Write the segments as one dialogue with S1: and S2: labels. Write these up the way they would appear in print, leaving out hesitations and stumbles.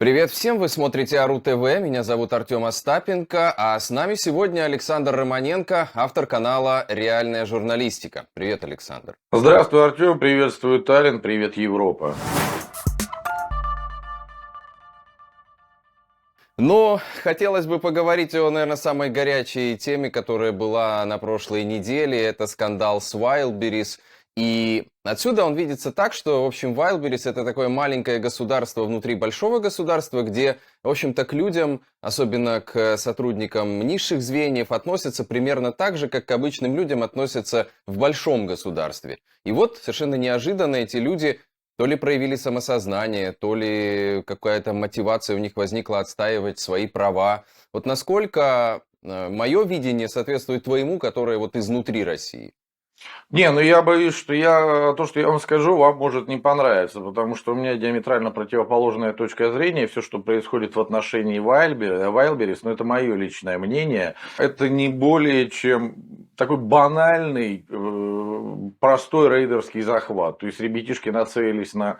S1: Привет всем, вы смотрите АРУ ТВ, меня зовут Артем Остапенко, а с нами сегодня Александр Романенко, автор канала «Реальная журналистика». Привет, Александр.
S2: Здравствуй, Артем, приветствую Таллин, привет, Европа.
S1: Но хотелось бы поговорить о, наверное, самой горячей теме, которая была на прошлой неделе. Это скандал с Wildberries. И отсюда он видится так, что, в общем, Wildberries — это такое маленькое государство внутри большого государства, где, в общем-то, к людям, особенно к сотрудникам низших звеньев, относятся примерно так же, как к обычным людям относятся в большом государстве. И вот совершенно неожиданно эти люди то ли проявили самосознание, то ли какая-то мотивация у них возникла отстаивать свои права. Вот насколько мое видение соответствует твоему, которое вот изнутри России?
S2: Не, ну я боюсь, что то, что я вам скажу, вам может не понравиться, потому что у меня диаметрально противоположная точка зрения. Все, что происходит в отношении Wildberries, ну это мое личное мнение, это не более чем такой банальный, простой рейдерский захват. То есть ребятишки нацелились на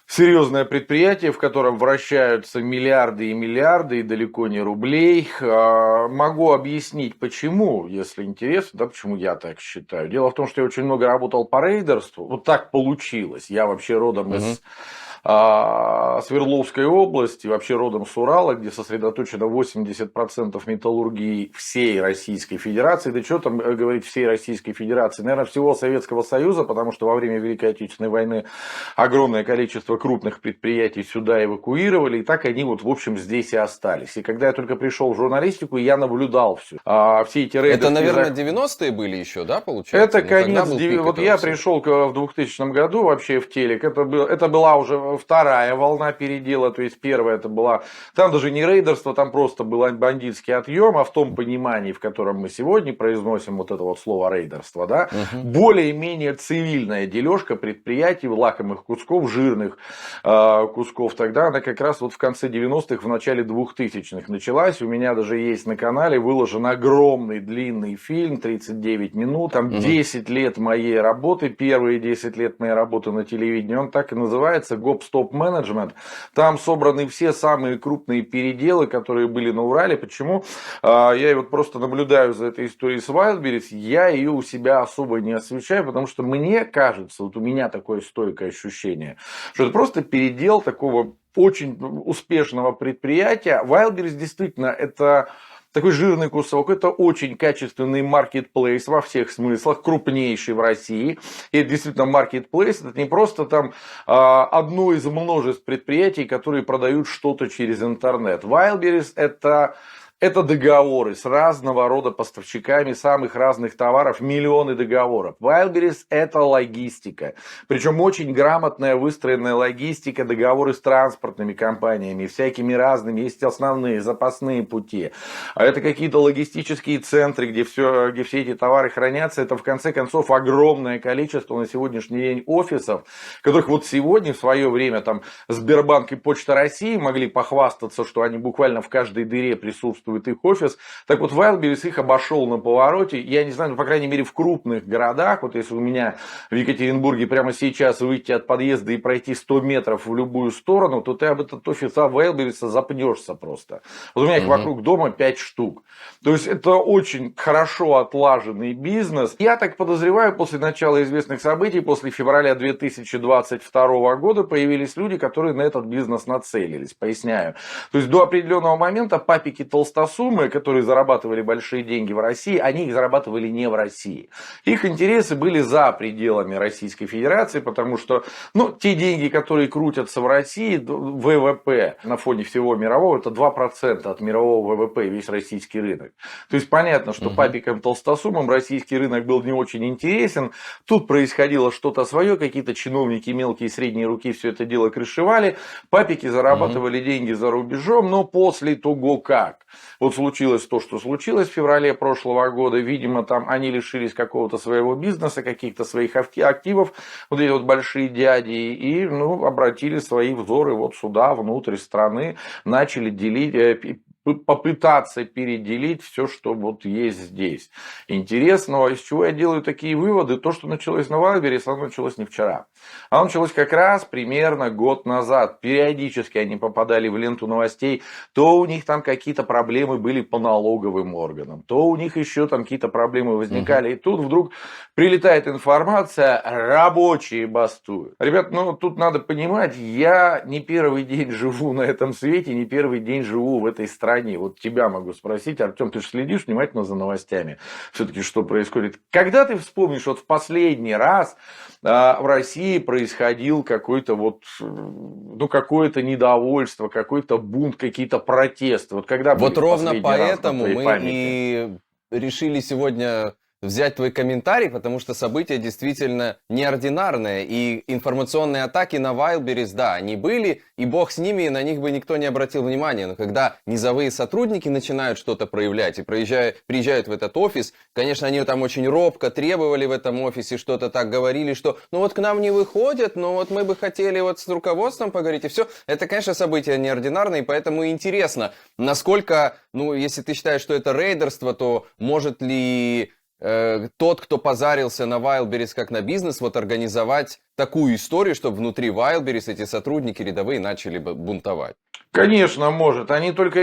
S2: серьезное предприятие, в котором вращаются миллиарды и миллиарды, и далеко не рублей. Могу объяснить, почему, если интересно, да, почему я так считаю. Дело в том, что я очень много работал по рейдерству. Вот так получилось. Я вообще родом из Свердловской области, вообще родом с Урала, где сосредоточено 80% металлургии всей Российской Федерации. Да что там говорить всей Российской Федерации? Наверное, всего Советского Союза, потому что во время Великой Отечественной войны огромное количество крупных предприятий сюда эвакуировали, и так они вот в общем здесь и остались. И когда я только пришел в журналистику, я наблюдал все эти рейдерские...
S1: Это, наверное, 90-е были еще, да, получается?
S2: Это конец... Вот я пришел в 2000 году вообще в телек. Это была уже вторая волна передела. То есть первая это была... Там даже не рейдерство, там просто был бандитский отъем, а в том понимании, в котором мы сегодня произносим вот это вот слово рейдерство, да, более-менее цивильная дележка предприятий, лакомых кусков, жирных кусков. Тогда она как раз вот в конце 90-х, в начале 2000-х началась. У меня даже есть на канале выложен огромный длинный фильм, 39 минут. Там 10 лет моей работы, первые 10 лет моей работы на телевидении. Он так и называется «Гоп-стоп менеджмент». Там собраны все самые крупные переделы, которые были на Урале. Почему? Я вот просто наблюдаю за этой историей с Wildberries. Я ее у себя особо не освещаю, потому что мне кажется, вот у меня такое стойкое ощущение, что это просто передел такого очень успешного предприятия. Wildberries действительно это такой жирный кусок, это очень качественный маркетплейс во всех смыслах, крупнейший в России. И это действительно маркетплейс, это не просто там одно из множеств предприятий, которые продают что-то через интернет. Wildberries это договоры с разного рода поставщиками самых разных товаров, миллионы договоров. Wildberries это логистика. Причем очень грамотная выстроенная логистика, договоры с транспортными компаниями, всякими разными. Есть основные, запасные пути. А это какие-то логистические центры, где все эти товары хранятся. Это в конце концов огромное количество на сегодняшний день офисов, которых вот сегодня в свое время там Сбербанк и Почта России могли похвастаться, что они буквально в каждой дыре присутствуют их офис. Так вот, Wildberries их обошел на повороте. Я не знаю, ну, по крайней мере, в крупных городах. Вот если у меня в Екатеринбурге прямо сейчас выйти от подъезда и пройти 100 метров в любую сторону, то ты об этот офис Wildberries запнешься просто. Вот у меня их вокруг дома 5 штук. То есть, это очень хорошо отлаженный бизнес. Я так подозреваю, после начала известных событий, после февраля 2022 года, появились люди, которые на этот бизнес нацелились. Поясняю. То есть, до определенного момента папики толстосумы, которые зарабатывали большие деньги в России, они их зарабатывали не в России. Их интересы были за пределами Российской Федерации, потому что те деньги, которые крутятся в России, ВВП на фоне всего мирового, это 2% от мирового ВВП, весь российский рынок. То есть понятно, что папикам толстосумам российский рынок был не очень интересен. Тут происходило что-то свое, какие-то чиновники мелкие и средние руки все это дело крышевали. Папики зарабатывали деньги за рубежом, но после того как вот случилось то, что случилось в феврале прошлого года. Видимо, там они лишились какого-то своего бизнеса, каких-то своих активов, вот эти вот большие дяди, и обратили свои взоры вот сюда, внутрь страны, начали делить, попытаться переделить все, что вот есть здесь. Интересного, из чего я делаю такие выводы, то, что началось на Wildberries, оно началось не вчера. Оно началось как раз примерно год назад. Периодически они попадали в ленту новостей, то у них там какие-то проблемы были по налоговым органам, то у них еще там какие-то проблемы возникали. И тут вдруг прилетает информация, рабочие бастуют. Ребят, ну тут надо понимать, я не первый день живу на этом свете, не первый день живу в этой стране. Вот тебя могу спросить, Артем, ты же следишь внимательно за новостями, все-таки что происходит. Когда ты вспомнишь, вот в последний раз в России происходил какой-то вот, ну какое-то недовольство, какой-то бунт, какие-то протесты? Вот когда
S1: Вот ровно
S2: последний раз на
S1: поэтому
S2: твоей
S1: мы
S2: памяти?
S1: и решили сегодня взять твой комментарий, потому что события действительно неординарные, и информационные атаки на Wildberries, да, они были, и бог с ними, и на них бы никто не обратил внимания, но когда низовые сотрудники начинают что-то проявлять и приезжают в этот офис, конечно, они там очень робко требовали в этом офисе, что-то так говорили, что ну вот к нам не выходят, но вот мы бы хотели вот с руководством поговорить, и все. Это, конечно, события неординарные, поэтому интересно, насколько, ну, если ты считаешь, что это рейдерство, то может ли тот, кто позарился на Wildberries как на бизнес, вот организовать такую историю, чтобы внутри Wildberries эти сотрудники рядовые начали бунтовать?
S2: Конечно, может. Они только,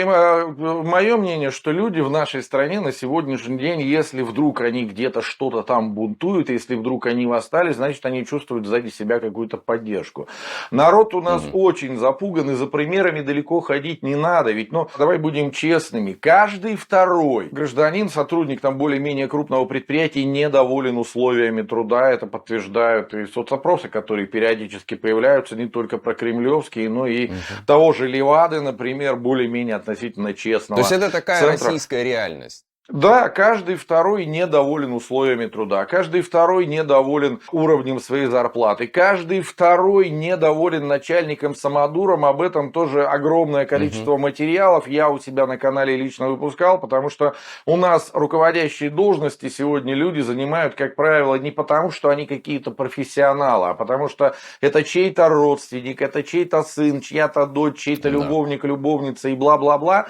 S2: мое мнение, что люди в нашей стране на сегодняшний день, если вдруг они где-то что-то там бунтуют, если вдруг они восстали, значит, они чувствуют сзади себя какую-то поддержку. Народ у нас очень запуган, и за примерами далеко ходить не надо. Ведь, ну, давай будем честными, каждый второй гражданин, сотрудник там более-менее крупного предприятия недоволен условиями труда. Это подтверждают и соцопросы, которые периодически появляются, не только про кремлевские, но и того же Левада, например, более-менее относительно честного.
S1: То есть это такая российская реальность?
S2: Да, каждый второй недоволен условиями труда, каждый второй недоволен уровнем своей зарплаты, каждый второй недоволен начальником самодуром. Об этом тоже огромное количество материалов я у себя на канале лично выпускал, потому что у нас руководящие должности сегодня люди занимают, как правило, не потому, что они какие-то профессионалы, а потому что это чей-то родственник, это чей-то сын, чья-то дочь, чей-то любовник, любовница и бла-бла-бла.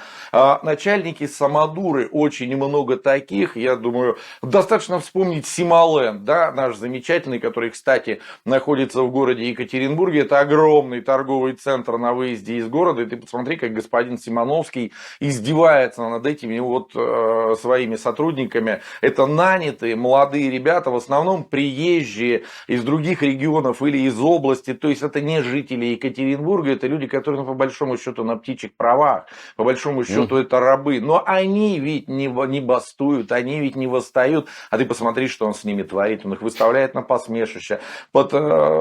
S2: Начальники самодуры очень много таких, я думаю, достаточно вспомнить Симоленд, да, наш замечательный, который, кстати, находится в городе Екатеринбурге, это огромный торговый центр на выезде из города, и ты посмотри, как господин Симоновский издевается над этими вот своими сотрудниками, это нанятые молодые ребята, в основном приезжие из других регионов или из области, то есть это не жители Екатеринбурга, это люди, которые, ну, по большому счету, на птичьих правах, по большому счету, это рабы, но они ведь не бастуют, они ведь не восстают, а ты посмотри, что он с ними творит, он их выставляет на посмешище под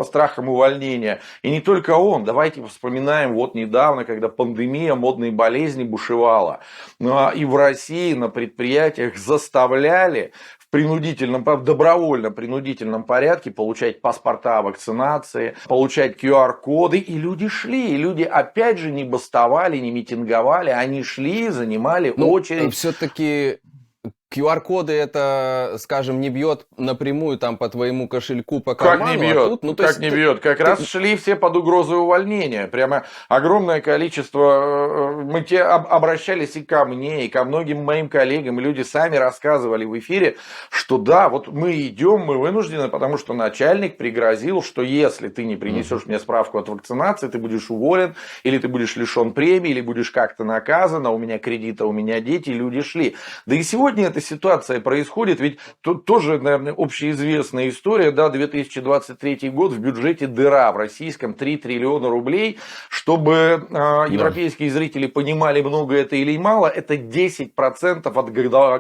S2: страхом увольнения. И не только он, давайте вспоминаем вот недавно, когда пандемия модной болезни бушевала, и в России на предприятиях заставляли в принудительном, добровольно принудительном порядке получать паспорта о вакцинации, получать QR-коды, и люди шли, и люди опять же не бастовали, не митинговали, они шли, занимали очередь.
S1: Все-таки QR-коды это, скажем, не бьет напрямую там по твоему кошельку, по карману.
S2: Как не бьет?
S1: А тут, ну,
S2: как не бьет? Как раз шли все под угрозой увольнения. Прямо огромное количество. Мы обращались и ко мне, и ко многим моим коллегам. Люди сами рассказывали в эфире, что да, вот мы идем, мы вынуждены, потому что начальник пригрозил, что если ты не принесешь мне справку от вакцинации, ты будешь уволен, или ты будешь лишен премии, или будешь как-то наказан, а у меня кредиты, у меня дети, люди шли. Да и сегодня эта ситуация происходит, ведь тут тоже, наверное, общеизвестная история, да, 2023 год, в бюджете дыра в российском 3 триллиона рублей, чтобы европейские зрители понимали, много это или мало, это 10% от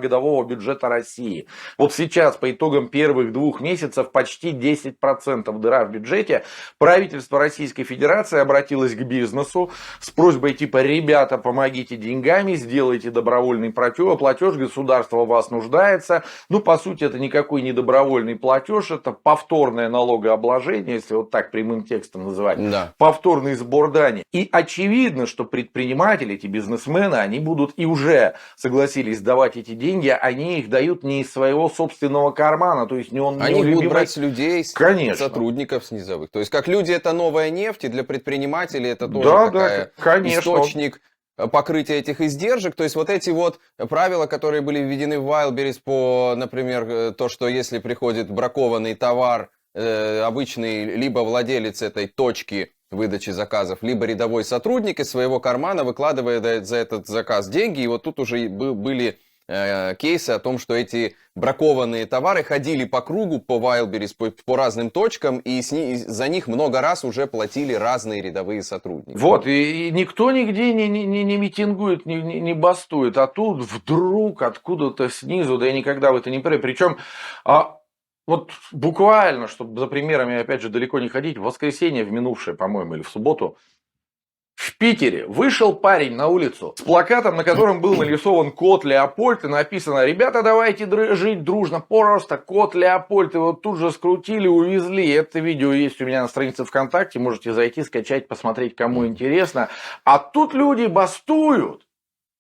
S2: годового бюджета России. Вот сейчас, по итогам первых 2 месяцев, почти 10% дыра в бюджете. Правительство Российской Федерации обратилось к бизнесу с просьбой типа: ребята, помогите деньгами, сделайте добровольный платеж, государство в вас нуждается. Ну, по сути, это никакой не добровольный платеж, это повторное налогообложение, если вот так прямым текстом называть, повторный сбор дани. И очевидно, что предприниматели, эти бизнесмены, они будут и уже согласились давать эти деньги, они их дают не из своего собственного кармана, то есть не он,
S1: они будут брать с людей,
S2: конечно,
S1: сотрудников с низовых. То есть как люди это новая нефть, и для предпринимателей это тоже источник покрытия этих издержек. То есть вот эти вот правила, которые были введены в Wildberries по, например, то, что если приходит бракованный товар, обычный либо владелец этой точки выдачи заказов, либо рядовой сотрудник из своего кармана выкладывает за этот заказ деньги. И вот тут уже были кейсы о том, что эти бракованные товары ходили по кругу по Wildberries, по разным точкам, и за них много раз уже платили разные рядовые сотрудники.
S2: Вот, и никто нигде не митингует, не бастует, а тут вдруг откуда-то снизу, да я никогда в это не поверю. Причем, вот буквально, чтобы за примерами, опять же, далеко не ходить, в воскресенье, в минувшее, по-моему, или в субботу, в Питере вышел парень на улицу с плакатом, на котором был нарисован кот Леопольд, и написано: ребята, давайте жить дружно, просто кот Леопольд. И вот тут же скрутили, увезли. Это видео есть у меня на странице ВКонтакте, можете зайти, скачать, посмотреть, кому интересно. А тут люди бастуют.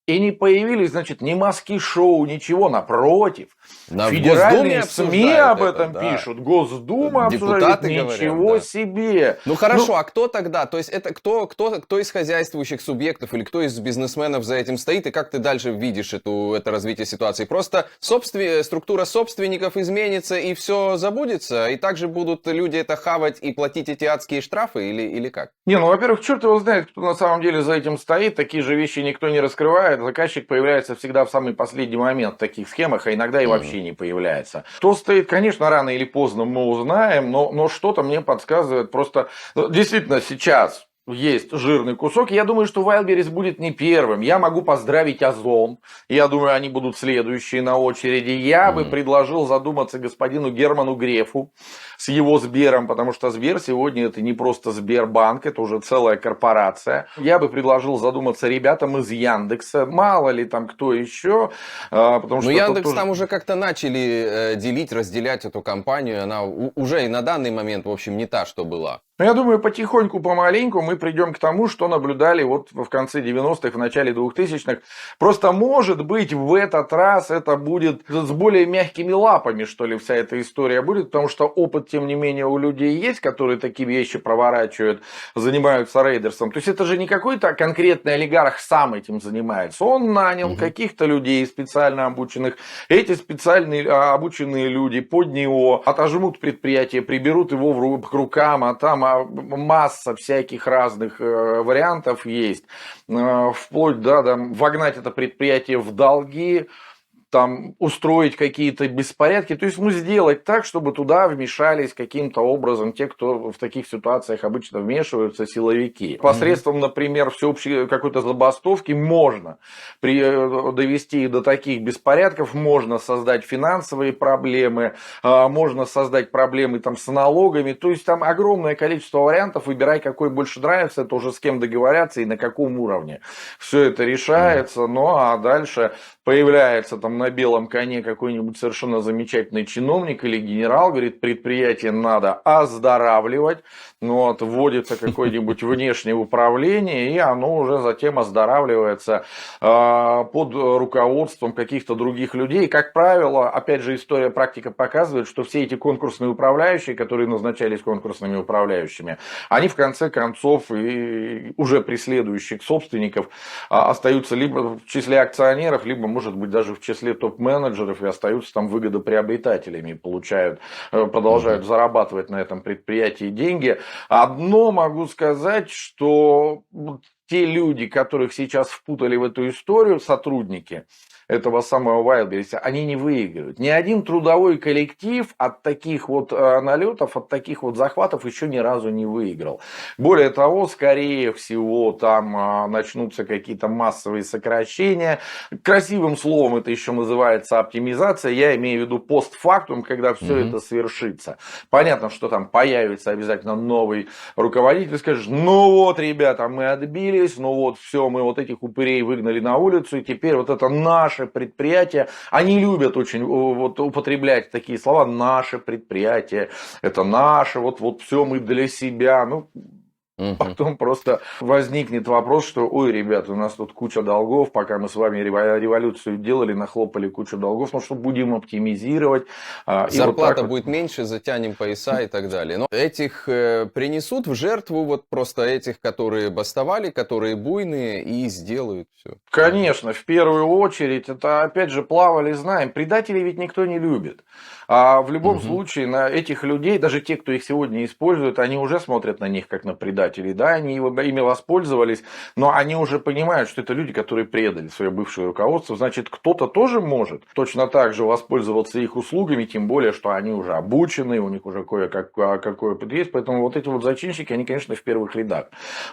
S2: И не появились, значит, ни маски-шоу, ничего, напротив. Федеральные СМИ об этом пишут, Госдума обсуждает, ничего себе.
S1: Ну хорошо, а кто тогда? То есть это кто из хозяйствующих субъектов или кто из бизнесменов за этим стоит, и как ты дальше видишь это развитие ситуации? Просто структура собственников изменится и все забудется, и также будут люди это хавать и платить эти адские штрафы или как?
S2: Не, ну, во-первых, черт его знает, кто на самом деле за этим стоит, такие же вещи никто не раскрывает. Заказчик появляется всегда в самый последний момент в таких схемах, а иногда и вообще не появляется. Кто стоит, конечно, рано или поздно мы узнаем, но что-то мне подсказывает. Просто действительно сейчас есть жирный кусок. Я думаю, что Wildberries будет не первым. Я могу поздравить Озон. Я думаю, они будут следующие на очереди. Я бы предложил задуматься господину Герману Грефу с его Сбером, потому что Сбер сегодня это не просто Сбербанк, это уже целая корпорация. Я бы предложил задуматься ребятам из Яндекса. Мало ли там кто еще. Потому что
S1: Яндекс
S2: тоже...
S1: там уже как-то начали разделять эту компанию. Она уже и на данный момент, в общем, не та, что была.
S2: Но я думаю, потихоньку, помаленьку мы придем к тому, что наблюдали вот в конце 90-х, в начале 2000-х. Просто, может быть, в этот раз это будет с более мягкими лапами, что ли, вся эта история будет, потому что опыт, тем не менее, у людей есть, которые такие вещи проворачивают, занимаются рейдерством. То есть это же не какой-то конкретный олигарх сам этим занимается. Он нанял каких-то людей специально обученных. Эти специальные обученные люди под него отожмут предприятие, приберут его к рукам, а там масса всяких разных вариантов есть. Вплоть до вогнать это предприятие в долги, там устроить какие-то беспорядки, то есть сделать так, чтобы туда вмешались каким-то образом те, кто в таких ситуациях обычно вмешиваются, силовики. Посредством, например, всеобщей какой-то забастовки можно довести до таких беспорядков, можно создать финансовые проблемы, можно создать проблемы там с налогами, то есть там огромное количество вариантов, выбирай какой больше нравится, это уже с кем договорятся и на каком уровне. Все это решается, ну а дальше появляется там на белом коне какой-нибудь совершенно замечательный чиновник или генерал, говорит, предприятие надо оздоравливать, вводится какое-нибудь внешнее управление, и оно уже затем оздоравливается под руководством каких-то других людей. Как правило, опять же, практика показывает, что все эти конкурсные управляющие, которые назначались конкурсными управляющими, они в конце концов и уже преследующих собственников остаются либо в числе акционеров, либо, может быть, даже в числе топ-менеджеров и остаются там выгодоприобретателями и продолжают зарабатывать на этом предприятии деньги. Одно могу сказать, что те люди, которых сейчас впутали в эту историю, сотрудники этого самого Wildberries, они не выигрывают. Ни один трудовой коллектив от таких вот налетов, от таких вот захватов еще ни разу не выиграл. Более того, скорее всего, там начнутся какие-то массовые сокращения. Красивым словом это еще называется оптимизация. Я имею в виду постфактум, когда все это свершится. Понятно, что там появится обязательно новый руководитель, скажет, ну вот, ребята, мы отбились, ну вот, все, мы вот этих упырей выгнали на улицу, и теперь вот это наше предприятие. Они любят очень употреблять такие слова, наше предприятие, это наше, вот все мы для себя.
S1: Мгм.
S2: Потом просто возникнет вопрос, что, ой, ребята, у нас тут куча долгов, пока мы с вами революцию делали, нахлопали кучу долгов, ну что будем оптимизировать. И вот так
S1: Зарплата
S2: вот.
S1: будет меньше, затянем пояса и так далее. Но этих принесут в жертву, вот просто этих, которые бастовали, которые буйные, и сделают все.
S2: Конечно, в первую очередь, это опять же плавали, знаем, предателей ведь никто не любит. А в любом случае на этих людей, даже те, кто их сегодня использует, они уже смотрят на них как на предателей, да, они ими воспользовались, но они уже понимают, что это люди, которые предали свое бывшее руководство, значит, кто-то тоже может точно так же воспользоваться их услугами, тем более, что они уже обучены, у них уже кое-какой опыт есть, поэтому вот эти вот зачинщики, они, конечно, в первых рядах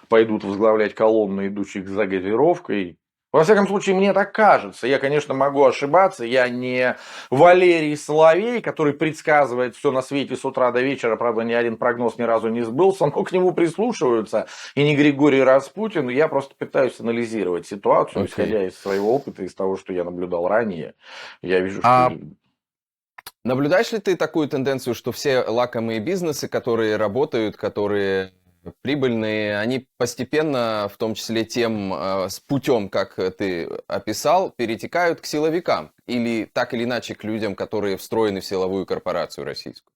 S2: пойдут возглавлять колонну идущих за газировкой. Во всяком случае, мне так кажется. Я, конечно, могу ошибаться. Я не Валерий Соловей, который предсказывает все на свете с утра до вечера. Правда, ни один прогноз ни разу не сбылся, но к нему прислушиваются. И не Григорий Распутин. Я просто пытаюсь анализировать ситуацию,
S1: Окей.
S2: исходя из своего опыта, из того, что я наблюдал ранее. Я вижу, что...
S1: А наблюдаешь ли ты такую тенденцию, что все лакомые бизнесы, которые работают, которые прибыльные, они постепенно, в том числе тем с путем, как ты описал, перетекают к силовикам или так или иначе к людям, которые встроены в силовую корпорацию российскую?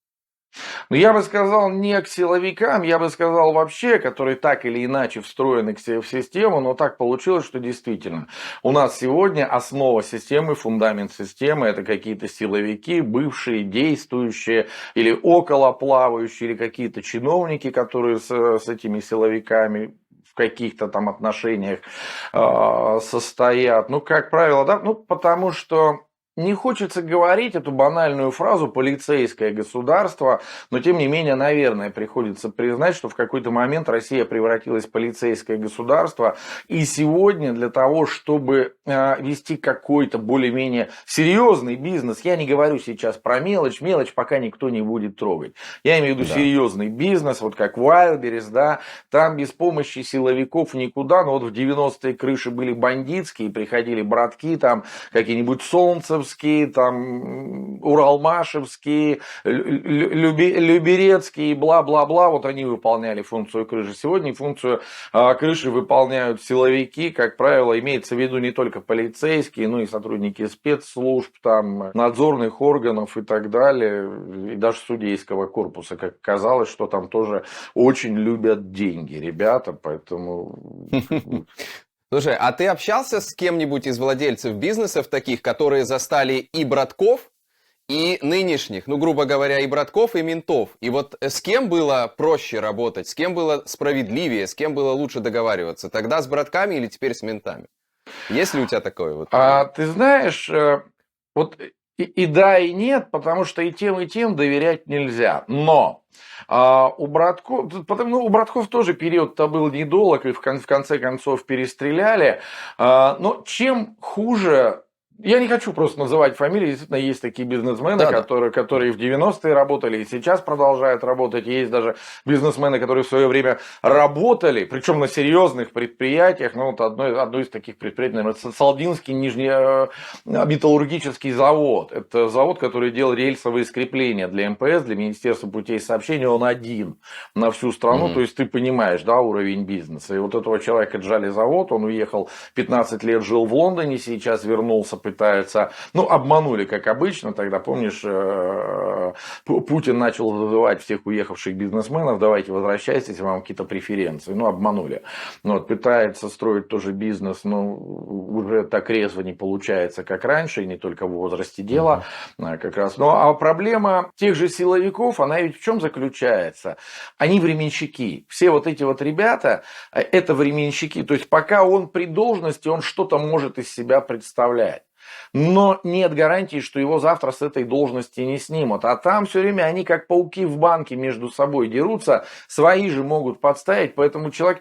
S2: Но я бы сказал не к силовикам, я бы сказал вообще, которые так или иначе встроены в систему, но так получилось, что действительно у нас сегодня основа системы, фундамент системы — это какие-то силовики, бывшие, действующие или околоплавающие, или какие-то чиновники, которые с этими силовиками в каких-то там отношениях состоят. Ну, как правило, да, ну, потому что не хочется говорить эту банальную фразу «полицейское государство», но тем не менее, наверное, приходится признать, что в какой-то момент Россия превратилась в полицейское государство. И сегодня для того, чтобы вести какой-то более-менее серьезный бизнес, я не говорю сейчас про мелочь, мелочь пока никто не будет трогать. Я имею в виду
S1: Да.
S2: серьезный бизнес, вот как Wildberries, да, там без помощи силовиков никуда, но вот в 90-е крыши были бандитские, приходили братки, там какие-нибудь Солнцевские, там Уралмашевские, Люберецкие, бла-бла-бла, вот они выполняли функцию крыши. Сегодня функцию крыши выполняют силовики, как правило, имеется в виду не только полицейские, но и сотрудники спецслужб, там, надзорных органов и так далее, и даже судейского корпуса. Как оказалось, что там тоже очень любят деньги ребята, поэтому...
S1: Слушай, а ты общался с кем-нибудь из владельцев бизнесов таких, которые застали и братков, и нынешних, ну, грубо говоря, и братков, и ментов? И вот с кем было проще работать, с кем было справедливее, с кем было лучше договариваться? Тогда с братками или теперь с ментами? Есть ли у тебя такое вот?
S2: Ты знаешь, вот и да, и нет, потому что и тем доверять нельзя. Но у братков, у братков тоже период-то был недолг, и в конце концов перестреляли. Но чем хуже... Я не хочу просто называть фамилии, действительно, есть такие бизнесмены,
S1: Да-да.
S2: которые в 90-е работали и сейчас продолжают работать. Есть даже бизнесмены, которые в свое время работали, причем на серьезных предприятиях. Ну, вот одно из таких предприятий, наверное, Салдинский металлургический завод. Это завод, который делал рельсовые скрепления для МПС, для Министерства путей сообщения. Он один на всю страну. То есть, ты понимаешь, да, уровень бизнеса. И вот этого человека отжали завод, он уехал, 15 лет жил в Лондоне, сейчас вернулся, пытается, ну, обманули, как обычно, тогда, помнишь, Путин начал вызывать всех уехавших бизнесменов, давайте возвращайтесь, вам какие-то преференции, ну, обманули. Ну, вот, пытается строить тоже бизнес, но уже так резво не получается, как раньше, и не только в возрасте дела, как раз. Ну, а проблема тех же силовиков, она ведь в чем заключается? Они временщики. Все вот эти вот ребята, это временщики. То есть, пока он при должности, он что-то может из себя представлять. Но нет гарантии, что его завтра с этой должности не снимут. А там все время они как пауки в банке между собой дерутся, свои же могут подставить. Поэтому человек,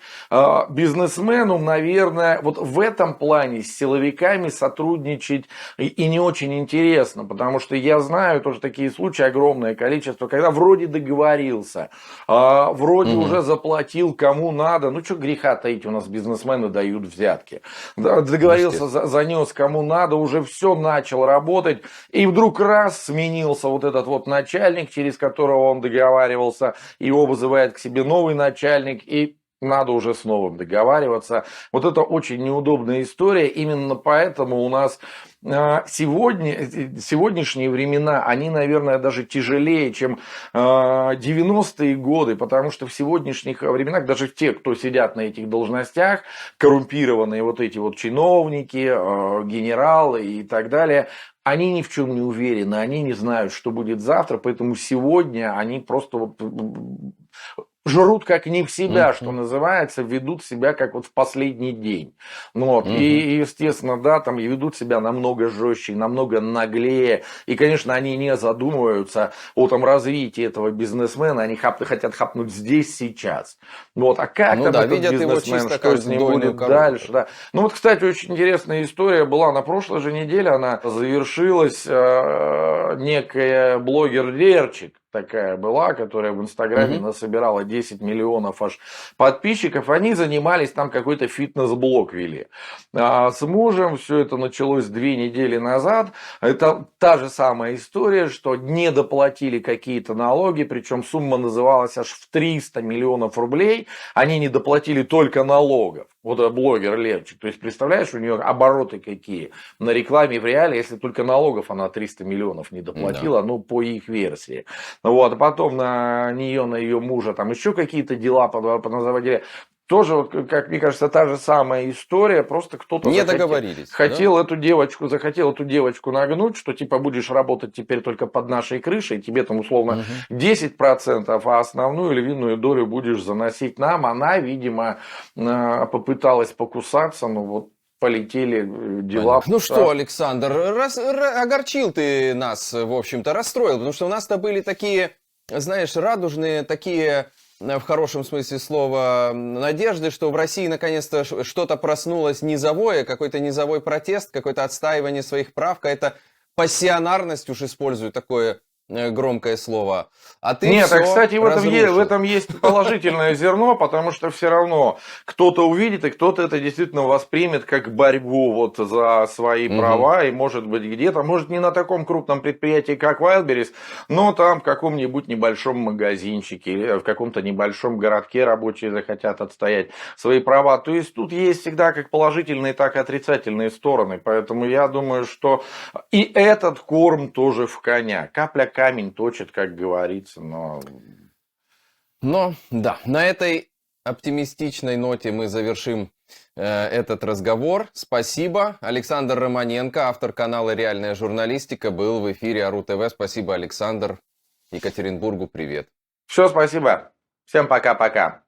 S2: бизнесмену, наверное, вот в этом плане с силовиками сотрудничать и не очень интересно. Потому что я знаю тоже такие случаи, огромное количество, когда вроде договорился, вроде уже заплатил кому надо. Ну, что греха таить, у нас бизнесмены дают взятки. Договорился, занес кому надо, уже все начал работать, и вдруг раз сменился вот этот вот начальник, через которого он договаривался, его вызывает к себе новый начальник, и надо уже с новым договариваться. Вот это очень неудобная история. Именно поэтому у нас сегодняшние времена, они, наверное, даже тяжелее, чем 90-е годы, потому что в сегодняшних временах даже те, кто сидят на этих должностях, коррумпированные вот эти вот чиновники, генералы и так далее, они ни в чем не уверены, они не знают, что будет завтра, поэтому сегодня они просто вот жрут как не в себя, что называется, ведут себя как вот в последний день. Ну вот. И, естественно, да, там и ведут себя намного жестче, намного наглее. И, конечно, они не задумываются о там развитии этого бизнесмена, они хотят хапнуть здесь, сейчас. Вот. А как
S1: Ну
S2: там
S1: да,
S2: этот
S1: видят его
S2: бизнесмен,
S1: чисто
S2: что
S1: как
S2: с ним
S1: дойную
S2: будет
S1: корову.
S2: дальше? Да. Ну вот, кстати, очень интересная история была на прошлой же неделе, она завершилась, некая блогер Лерчик, такая была, которая в Инстаграме насобирала 10 миллионов аж подписчиков. Они занимались там какой-то фитнес-блог вели. С мужем все это началось 2 недели назад. Это та же самая история, что не доплатили какие-то налоги, причем сумма называлась аж в 300 миллионов рублей. Они не доплатили только налогов. Вот блогер Левчик. То есть, представляешь, у нее обороты какие на рекламе в реале, если только налогов она 300 миллионов не доплатила, ну, по их версии. Вот, а потом на нее, на ее мужа, там еще какие-то дела поназаводили. Тоже, вот, как мне кажется, та же самая история, просто кто-то
S1: Не
S2: захотел,
S1: договорились,
S2: захотел эту девочку нагнуть, что типа будешь работать теперь только под нашей крышей, тебе там условно 10%, а основную львиную долю будешь заносить нам. Она, видимо, попыталась покусаться, но вот полетели дела.
S1: Понятно. Ну что, Александр, огорчил ты нас, в общем-то, расстроил, потому что у нас-то были такие, знаешь, радужные, такие, в хорошем смысле слова, надежды, что в России наконец-то что-то проснулось низовое, какой-то низовой протест, какое-то отстаивание своих прав, какая-то пассионарность, уж использую такое громкое слово. А ты
S2: Нет,
S1: все
S2: кстати, в
S1: разрушил.
S2: этом есть положительное зерно, потому что все равно кто-то увидит, и кто-то это действительно воспримет как борьбу вот за свои права, и может быть где-то, может не на таком крупном предприятии, как Wildberries, но там в каком-нибудь небольшом магазинчике или в каком-то небольшом городке рабочие захотят отстоять свои права. То есть тут есть всегда как положительные, так и отрицательные стороны, поэтому я думаю, что и этот корм тоже в коня. Капля камень точит, как говорится, но...
S1: Но, да, на этой оптимистичной ноте мы завершим этот разговор. Спасибо. Александр Романенко, автор канала «Реальная журналистика», был в эфире АРУ ТВ. Спасибо, Александр. Екатеринбургу привет.
S2: Все, спасибо. Всем пока-пока.